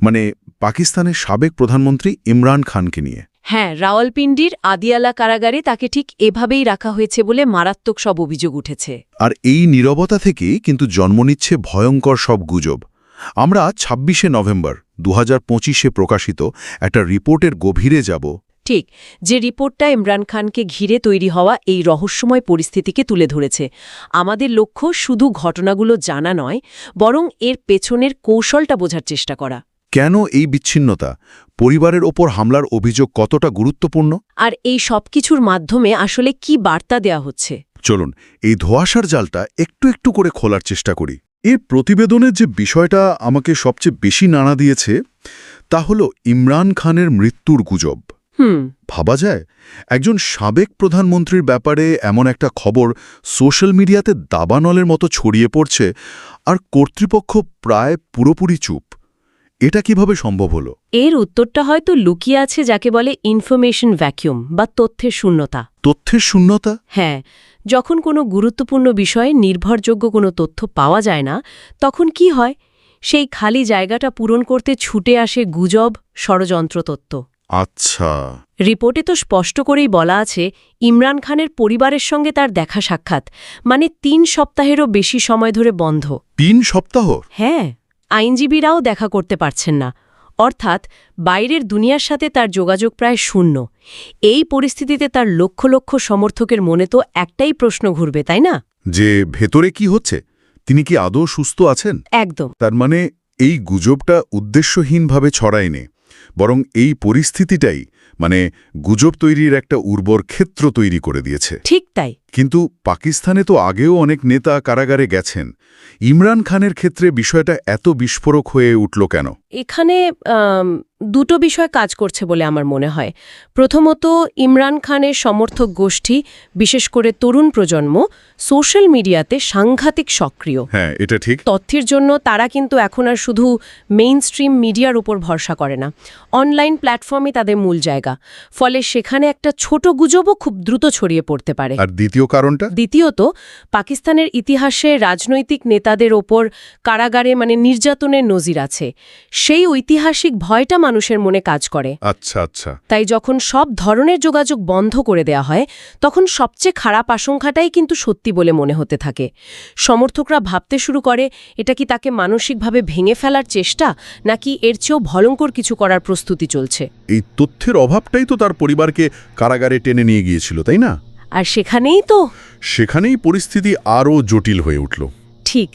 মানে পাকিস্তানের সাবেক প্রধানমন্ত্রী ইমরান খানকে নিয়ে। হ্যাঁ, রাওয়ালপিন্ডির আদিয়ালা কারাগারে তাকে ঠিক এভাবেই রাখা হয়েছে বলে মারাত্মক সব অভিযোগ উঠেছে। আর এই নীরবতা থেকেই কিন্তু জন্ম নিচ্ছে ভয়ঙ্কর সব গুজব। আমরা ২৬শে নভেম্বর ২০২৫-এ প্রকাশিত একটা রিপোর্টের গভীরে যাব। ঠিক, যে রিপোর্টটা ইমরান খানকে ঘিরে তৈরি হওয়া এই রহস্যময় পরিস্থিতিকে তুলে ধরেছে। আমাদের লক্ষ্য শুধু ঘটনাগুলো জানা নয়, বরং এর পেছনের কৌশলটা বোঝার চেষ্টা করা। কেন এই বিচ্ছিন্নতা, পরিবারের ওপর হামলার অভিযোগ কতটা গুরুত্বপূর্ণ, আর এই সব কিছুর মাধ্যমে আসলে কি বার্তা দেয়া হচ্ছে। চলুন এই ধোঁয়াশার জালটা একটু একটু করে খোলার চেষ্টা করি। এই প্রতিবেদনের যে বিষয়টা আমাকে সবচেয়ে বেশি নাড়া দিয়েছে তা হলো ইমরান খানের মৃত্যুর গুজব। ভাবা যায় একজন সাবেক প্রধানমন্ত্রীর ব্যাপারে এমন একটা খবর সোশ্যাল মিডিয়াতে দাবানলের মতো ছড়িয়ে পড়ছে, আর কর্তৃপক্ষ প্রায় পুরোপুরি চুপ। এটা কিভাবে সম্ভব হলো? এর উত্তরটা হয়তো লুকিয়ে আছে যাকে বলে ইনফরমেশন ভ্যাকিউম বা তথ্যের শূন্যতা। তথ্যের শূন্যতা? হ্যাঁ, যখন কোনো গুরুত্বপূর্ণ বিষয়ে নির্ভরযোগ্য কোনো তথ্য পাওয়া যায় না, তখন কি হয়? সেই খালি জায়গাটা পূরণ করতে ছুটে আসে গুজব, ষড়যন্ত্র তত্ত্ব। আচ্ছা। রিপোর্টে তো স্পষ্ট করেই বলা আছে ইমরান খানের পরিবারের সঙ্গে তার দেখা সাক্ষাৎ ৩ সপ্তাহেরও বেশি সময় ধরে বন্ধ। ৩ সপ্তাহ? হ্যাঁ, আইনজীবীরাও দেখা করতে পারছেন না। অর্থাৎ বাইরের দুনিয়ার সাথে তার যোগাযোগ প্রায় শূন্য। এই পরিস্থিতিতে তার লক্ষ লক্ষ সমর্থকের মনে তো একটাই প্রশ্ন ঘুরবে, তাই না? যে ভেতরে কি হচ্ছে, তিনি কি আদৌ সুস্থ আছেন? একদম। তার মানে এই গুজবটা উদ্দেশ্যহীনভাবে ছড়ায়নি, বরং এই পরিস্থিতিটাই গুজব তৈরির একটা উর্বর ক্ষেত্র তৈরি করে দিয়েছে। ঠিক তাই। কিন্তু পাকিস্তানে তো আগেও অনেক নেতা কারাগারে গেছেন। ইমরান খানের ক্ষেত্রে বিষয়টা এত বিস্ফোরক হয়ে উঠল কেন? এখানে দুটো বিষয় কাজ করছে বলে আমার মনে হয়। প্রথমত, ইমরান খানের সমর্থক গোষ্ঠী, বিশেষ করে তরুণ প্রজন্ম, সোশ্যাল মিডিয়াতে সাংঘাতিক সক্রিয়। হ্যাঁ, এটা ঠিক। তথ্যের জন্য তারা কিন্তু এখন আর শুধু মেইনস্ট্রিম মিডিয়ার উপর ভরসা করে না। অনলাইন প্ল্যাটফর্মে তাদের মূল জায়গা। ফলে সেখানে একটা ছোট গুজবও খুব দ্রুত ছড়িয়ে পড়তে পারে। আর দ্বিতীয় কারণটা? দ্বিতীয়ত, পাকিস্তানের ইতিহাসে রাজনৈতিক নেতাদের ওপর কারাগারে নির্যাতনের নজির আছে। সেই ঐতিহাসিক ভয়টা মানুষের মনে কাজ করে। আচ্ছা আচ্ছা। তাই যখন সব ধরনের যোগাযোগ বন্ধ করে দেয়া হয়, তখন সবচেয়ে খারাপ আশঙ্কাটাই কিন্তু সত্যি বলে মনে হতে থাকে। সমর্থকরা ভাবতে শুরু করে এটা কি তাকে মানসিকভাবে ভেঙে ফেলার চেষ্টা, নাকি এর চেয়েও ভয়ঙ্কর কিছু করার প্রস্তুতি চলছে। এই তথ্যের অভাবটাই তো তার পরিবারকে কারাগারে টেনে নিয়ে গিয়েছিল, তাই না? আর সেখানেই পরিস্থিতি আরও জটিল হয়ে উঠল। ঠিক,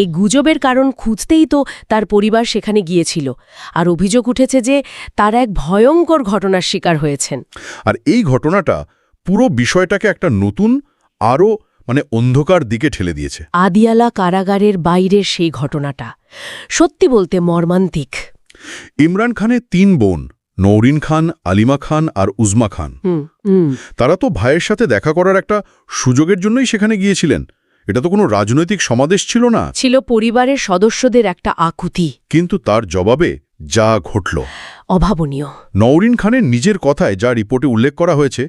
এই গুজবের কারণ খুঁজতেই তো তার পরিবার সেখানে গিয়েছিল। আর অভিযোগ উঠেছে যে তারা এক ভয়ঙ্কর ঘটনার শিকার হয়েছেন। আর এই ঘটনাটা পুরো বিষয়টাকে একটা নতুন, আরও অন্ধকার দিকে ঠেলে দিয়েছে। আদিয়ালা কারাগারের বাইরের সেই ঘটনাটা সত্যি বলতে মর্মান্তিক। ইমরান খানের ৩ বোন, নৌরিন খান, আলিমা খান আর উজমা খান, তারা তো ভাইয়ের সাথে দেখা করার একটা সুযোগের জন্যই সেখানে গিয়েছিলেন। এটা তো কোনো রাজনৈতিক সমাবেশ ছিল না, ছিল পরিবারের সদস্যদের একটা আকুতি। কিন্তু তার জবাবে যা ঘটল অভাবনীয়। নৌরিন খানের নিজের কথায় যা রিপোর্টে উল্লেখ করা হয়েছে,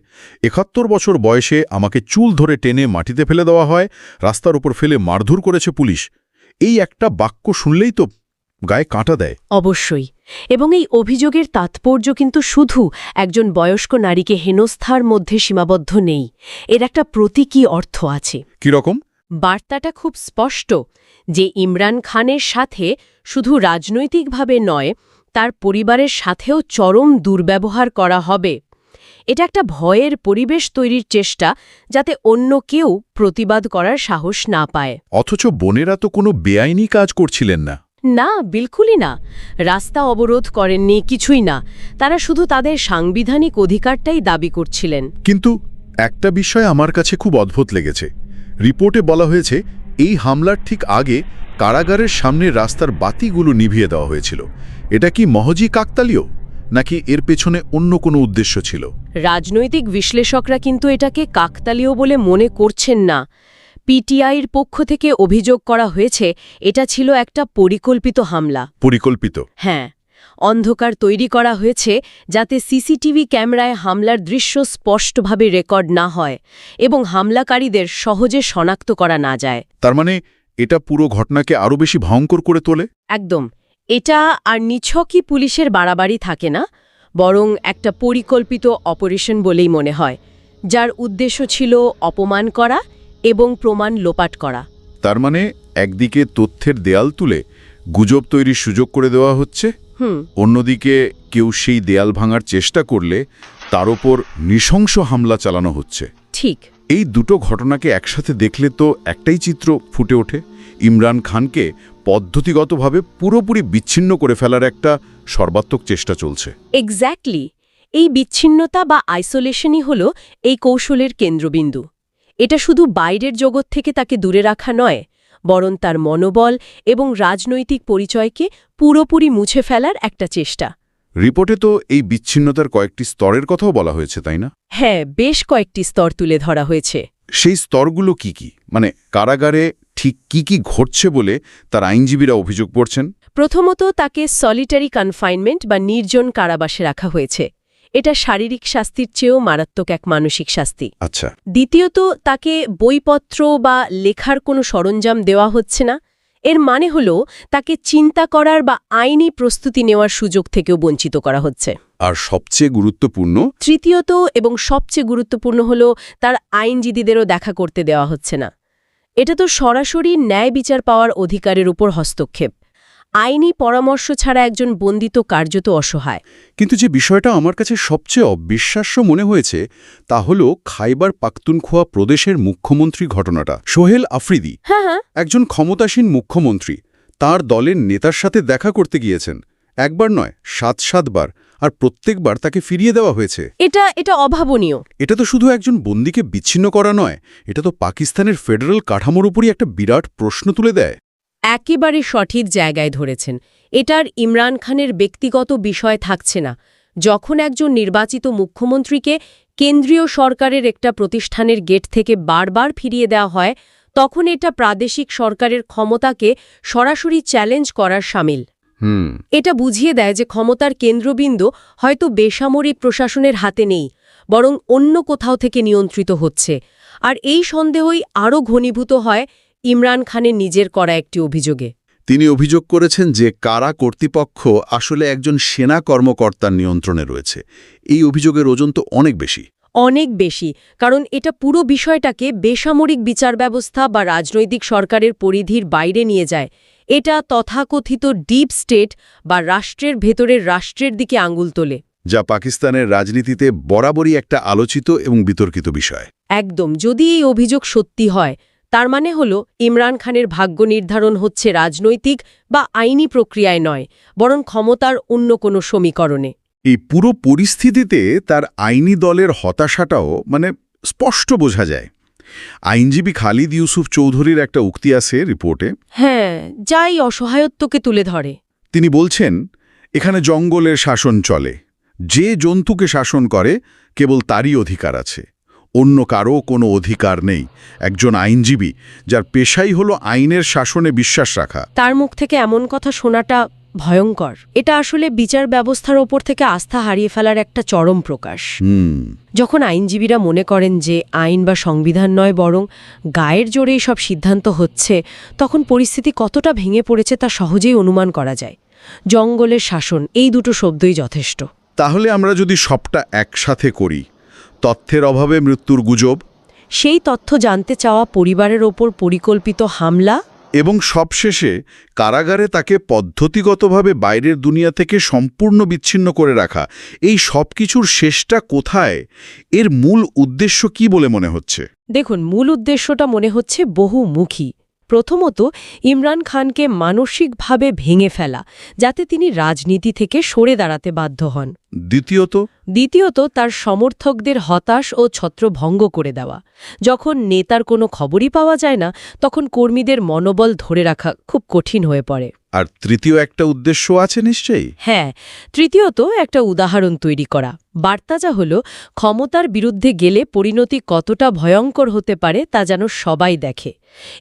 ৭১ বছর বয়সে আমাকে চুল ধরে টেনে মাটিতে ফেলে দেওয়া হয়, রাস্তার উপর ফেলে মারধর করেছে পুলিশ। এই একটা বাক্য শুনলেই তো গায়ে কাঁটা দেয়। অবশ্যই। এবং এই অভিযোগের তাৎপর্য কিন্তু শুধু একজন বয়স্ক নারীকে হেনস্থার মধ্যে সীমাবদ্ধ নেই। এর একটা প্রতীকী অর্থ আছে। কিরকম? বার্তাটা খুব স্পষ্ট যে ইমরান খানের সাথে শুধু রাজনৈতিকভাবে নয়, তার পরিবারের সাথেও চরম দুর্ব্যবহার করা হবে। এটা একটা ভয়ের পরিবেশ তৈরির চেষ্টা, যাতে অন্য কেউ প্রতিবাদ করার সাহস না পায়। অথচ বোনেরা তো কোনো বেআইনি কাজ করছিলেন না। না, বিলকুলই না। রাস্তা অবরোধ করেননি, কিছুই না। তারা শুধু তাদের সাংবিধানিক অধিকারটাই দাবি করছিলেন। কিন্তু একটা বিষয় আমার কাছে খুব অদ্ভুত লেগেছে। রিপোর্টে বলা হয়েছে এই হামলার ঠিক আগে কারাগারের সামনে রাস্তার বাতিগুলো নিভিয়ে দেওয়া হয়েছিল। এটা কি মহজি কাকতালীয়, নাকি এর পেছনে অন্য কোনো উদ্দেশ্য ছিল? রাজনৈতিক বিশ্লেষকরা কিন্তু এটাকে কাকতালীয় বলে মনে করছেন না। পিটিআইয়ের পক্ষ থেকে অভিযোগ করা হয়েছে এটা ছিল একটা পরিকল্পিত হামলা। পরিকল্পিত? হ্যাঁ, অন্ধকার তৈরি করা হয়েছে যাতে সিসিটিভি ক্যামেরায় হামলার দৃশ্য স্পষ্টভাবে রেকর্ড না হয় এবং হামলাকারীদের সহজে শনাক্ত করা না যায়। তার মানে এটা পুরো ঘটনাকে আরও বেশি ভয়ঙ্কর করে তোলে। একদম। এটা আর নিছকই পুলিশের বাড়াবাড়ি থাকে না, বরং একটা পরিকল্পিত অপারেশন বলেই মনে হয়, যার উদ্দেশ্য ছিল অপমান করা এবং প্রমাণ লোপাট করা। তার মানে একদিকে তথ্যের দেয়াল তুলে গুজব তৈরির সুযোগ করে দেওয়া হচ্ছে, অন্যদিকে কেউ সেই দেয়াল ভাঙার চেষ্টা করলে তার ওপর নৃশংস হামলা চালানো হচ্ছে। ঠিক। এই দুটো ঘটনাকে একসাথে দেখলে তো একটাই চিত্র ফুটে ওঠে, ইমরান খানকে পদ্ধতিগতভাবে পুরোপুরি বিচ্ছিন্ন করে ফেলার একটা সর্বাত্মক চেষ্টা চলছে। এক্স্যাক্টলি। এই বিচ্ছিন্নতা বা আইসোলেশনই হল এই কৌশলের কেন্দ্রবিন্দু। এটা শুধু বাইরের জগৎ থেকে তাকে দূরে রাখা নয়, বরং তার মনোবল এবং রাজনৈতিক পরিচয়কে পুরোপুরি মুছে ফেলার একটা চেষ্টা। রিপোর্টে তো এই বিচ্ছিন্নতার কয়েকটি স্তরের কথাও বলা হয়েছে, তাই না? হ্যাঁ, বেশ কয়েকটি স্তর তুলে ধরা হয়েছে। সেই স্তরগুলো কি কি? মানে কারাগারে ঠিক কি কি ঘটছে বলে তার আইনজীবীরা অভিযোগ করছেন? প্রথমত, তাকে সলিটারি কনফাইনমেন্ট বা নির্জন কারাবাসে রাখা হয়েছে। এটা শারীরিক শাস্তির চেয়েও মারাত্মক এক মানসিক শাস্তি। আচ্ছা। দ্বিতীয়ত, তাকে বইপত্র বা লেখার কোনো সরঞ্জাম দেওয়া হচ্ছে না। এর মানে হল তাকে চিন্তা করার বা আইনি প্রস্তুতি নেওয়ার সুযোগ থেকেও বঞ্চিত করা হচ্ছে। আর সবচেয়ে গুরুত্বপূর্ণ, তৃতীয়ত এবং সবচেয়ে গুরুত্বপূর্ণ হল তার আইনজীবীদেরও দেখা করতে দেওয়া হচ্ছে না। এটা তো সরাসরি ন্যায় বিচার পাওয়ার অধিকারের উপর হস্তক্ষেপ। আইনি পরামর্শ ছাড়া একজন বন্দিত কার্যত অসহায়। কিন্তু যে বিষয়টা আমার কাছে সবচেয়ে অবিশ্বাস্য মনে হয়েছে তা হল খাইবার পাখতুনখোয়া প্রদেশের মুখ্যমন্ত্রী ঘটনাটা। সোহেল আফ্রিদি, একজন ক্ষমতাসীন মুখ্যমন্ত্রী, তার দলের নেতার সাথে দেখা করতে গিয়েছেন। একবার নয়, 7 বার, আর প্রত্যেকবার তাকে ফিরিয়ে দেওয়া হয়েছে। এটা অভাবনীয়। এটা তো শুধু একজন বন্দীকে বিচ্ছিন্ন করা নয়, এটা তো পাকিস্তানের ফেডারেল কাঠামোর উপরই একটা বিরাট প্রশ্ন তুলে দেয়। একেবারে সঠিক জায়গায় ধরেছেন। এটার ইমরান খানের ব্যক্তিগত বিষয় থাকছে না। যখন একজন নির্বাচিত মুখ্যমন্ত্রীকে কেন্দ্রীয় সরকারের একটা প্রতিষ্ঠানের গেট থেকে বারবার ফিরিয়ে দেওয়া হয়, তখন এটা প্রাদেশিক সরকারের ক্ষমতাকে সরাসরি চ্যালেঞ্জ করার শামিল। এটা বুঝিয়ে দেয় যে ক্ষমতার কেন্দ্রবিন্দু হয়তো বেসামরিক প্রশাসনের হাতে নেই, বরং অন্য কোথাও থেকে নিয়ন্ত্রিত হচ্ছে। আর এই সন্দেহই আরও ঘনীভূত হয় ইমরান খানের নিজের করা একটি অভিযোগে। তিনি অভিযোগ করেছেন যে কারা কর্তৃপক্ষ আসলে একজন সেনা কর্মকর্তার নিয়ন্ত্রণে রয়েছে। এই অভিযোগের ওজন তো অনেক বেশি। অনেক বেশি, কারণ এটা পুরো বিষয়টাকে বেসামরিক বিচার ব্যবস্থা বা রাজনৈতিক সরকারের পরিধির বাইরে নিয়ে যায়। এটা তথাকথিত ডিপ স্টেট বা রাষ্ট্রের ভেতরের রাষ্ট্রের দিকে আঙুল তোলে, যা পাকিস্তানের রাজনীতিতে বরাবরই একটা আলোচিত এবং বিতর্কিত বিষয়। একদম। যদি এই অভিযোগ সত্যি হয়, তার মানে হল ইমরান খানের ভাগ্য নির্ধারণ হচ্ছে রাজনৈতিক বা আইনি প্রক্রিয়ায় নয়, বরং ক্ষমতার অন্য কোনো সমীকরণে। এই পুরো পরিস্থিতিতে তার আইনি দলের হতাশাটাও স্পষ্ট বোঝা যায়। আইনজীবী খালিদ ইউসুফ চৌধুরীর একটা উক্তি আছে রিপোর্টে। হ্যাঁ, যাই অসহায়ত্বকে তুলে ধরে। তিনি বলছেন, এখানে জঙ্গলের শাসন চলে, যে জন্তুকে শাসন করে কেবল তারই অধিকার আছে, অন্য কারও কোনো অধিকার নেই। একজন আইনজীবী যার পেশাই হলো আইনের শাসনে বিশ্বাস রাখা, তার মুখ থেকে এমন কথা শোনাটা ভয়ঙ্কর। এটা আসলে বিচার ব্যবস্থার ওপর থেকে আস্থা হারিয়ে ফেলার একটা চরম প্রকাশ। যখন আইনজীবীরা মনে করেন যে আইন বা সংবিধান নয়, বরং গায়ের জোরেই সব সিদ্ধান্ত হচ্ছে, তখন পরিস্থিতি কতটা ভেঙে পড়েছে তা সহজেই অনুমান করা যায়। জঙ্গলের শাসন, এই দুটো শব্দই যথেষ্ট। তাহলে আমরা যদি সবটা একসাথে করি, তথ্যের অভাবে মৃত্যুর গুজব, সেই তথ্য জানতে চাওয়া পরিবারের ওপর পরিকল্পিত হামলা, এবং সবশেষে কারাগারে তাকে পদ্ধতিগতভাবে বাইরের দুনিয়া থেকে সম্পূর্ণ বিচ্ছিন্ন করে রাখা, এই সব কিছুর শেষটা কোথায়? এর মূল উদ্দেশ্য কি বলে মনে হচ্ছে? দেখুন, মূল উদ্দেশ্যটা মনে হচ্ছে বহুমুখী। প্রথমত, ইমরান খানকে মানসিকভাবে ভেঙে ফেলা, যাতে তিনি রাজনীতি থেকে সরে দাঁড়াতে বাধ্য হন। দ্বিতীয়ত, তার সমর্থকদের হতাশ ও ছত্রভঙ্গ করে দেওয়া। যখন নেতার কোনো খবরই পাওয়া যায় না, তখন কর্মীদের মনোবল ধরে রাখা খুব কঠিন হয়ে পড়ে। আর তৃতীয় একটা উদ্দেশ্য আছে নিশ্চয়ই। হ্যাঁ, তৃতীয়ত একটা উদাহরণ তৈরি করা। বার্তা যা হল ক্ষমতার বিরুদ্ধে গেলে পরিণতি কতটা ভয়ঙ্কর হতে পারে তা যেন সবাই দেখে।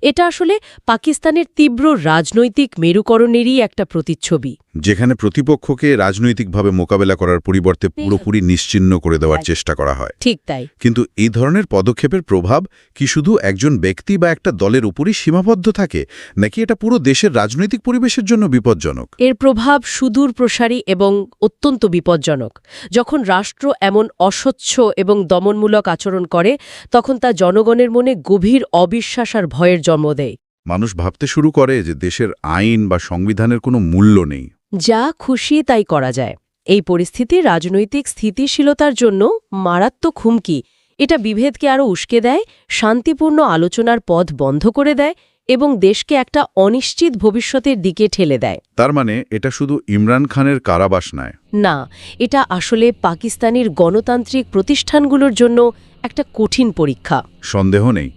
এটা আসলে পাকিস্তানের তীব্র রাজনৈতিক মেরুকরণেরই একটা প্রতিচ্ছবি। যেখানে প্রতিপক্ষকে রাজনৈতিকভাবে মোকাবেলা করার পরিবর্তে পুরোপুরি নিশ্চিহ্ন করে দেওয়ার চেষ্টা করা হয়। ঠিক তাই। কিন্তু এই ধরনের পদক্ষেপের প্রভাব কি শুধু একজন ব্যক্তি বা একটা দলের উপরই সীমাবদ্ধ থাকে, নাকি এটা পুরো দেশের রাজনৈতিক পরিবেশের জন্য বিপজ্জনক? এর প্রভাব সুদূর প্রসারী এবং অত্যন্ত বিপজ্জনক। যখন রাষ্ট্র এমন অস্বচ্ছ এবং দমনমূলক আচরণ করে, তখন তা জনগণের মনে গভীর অবিশ্বাস আর ভয়ের জন্ম দেয়। মানুষ ভাবতে শুরু করে যে দেশের আইন বা সংবিধানের কোনো মূল্য নেই। যা খুশি তাই করা যায়। এই পরিস্থিতি রাজনৈতিক স্থিতিশীলতার জন্য মারাত্মক হুমকি। এটা বিভেদকে আরও উস্কে দেয়, শান্তিপূর্ণ আলোচনার পথ বন্ধ করে দেয় এবং দেশকে একটা অনিশ্চিত ভবিষ্যতের দিকে ঠেলে দেয়। তার মানে এটা শুধু ইমরান খানের কারাবাস নয়। না, এটা আসলে পাকিস্তানের গণতান্ত্রিক প্রতিষ্ঠানগুলোর জন্য একটা কঠিন পরীক্ষা। সন্দেহ নেই,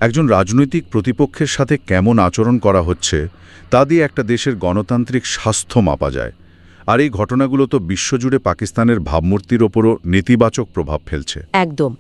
একজন রাজনৈতিক প্রতিপক্ষের সাথে কেমন আচরণ করা হচ্ছে তা দিয়ে একটা দেশের গণতান্ত্রিক স্বাস্থ্য মাপা যায়। আর এই ঘটনাগুলো তো বিশ্বজুড়ে পাকিস্তানের ভাবমূর্তির ওপরও নেতিবাচক প্রভাব ফেলছে। একদম।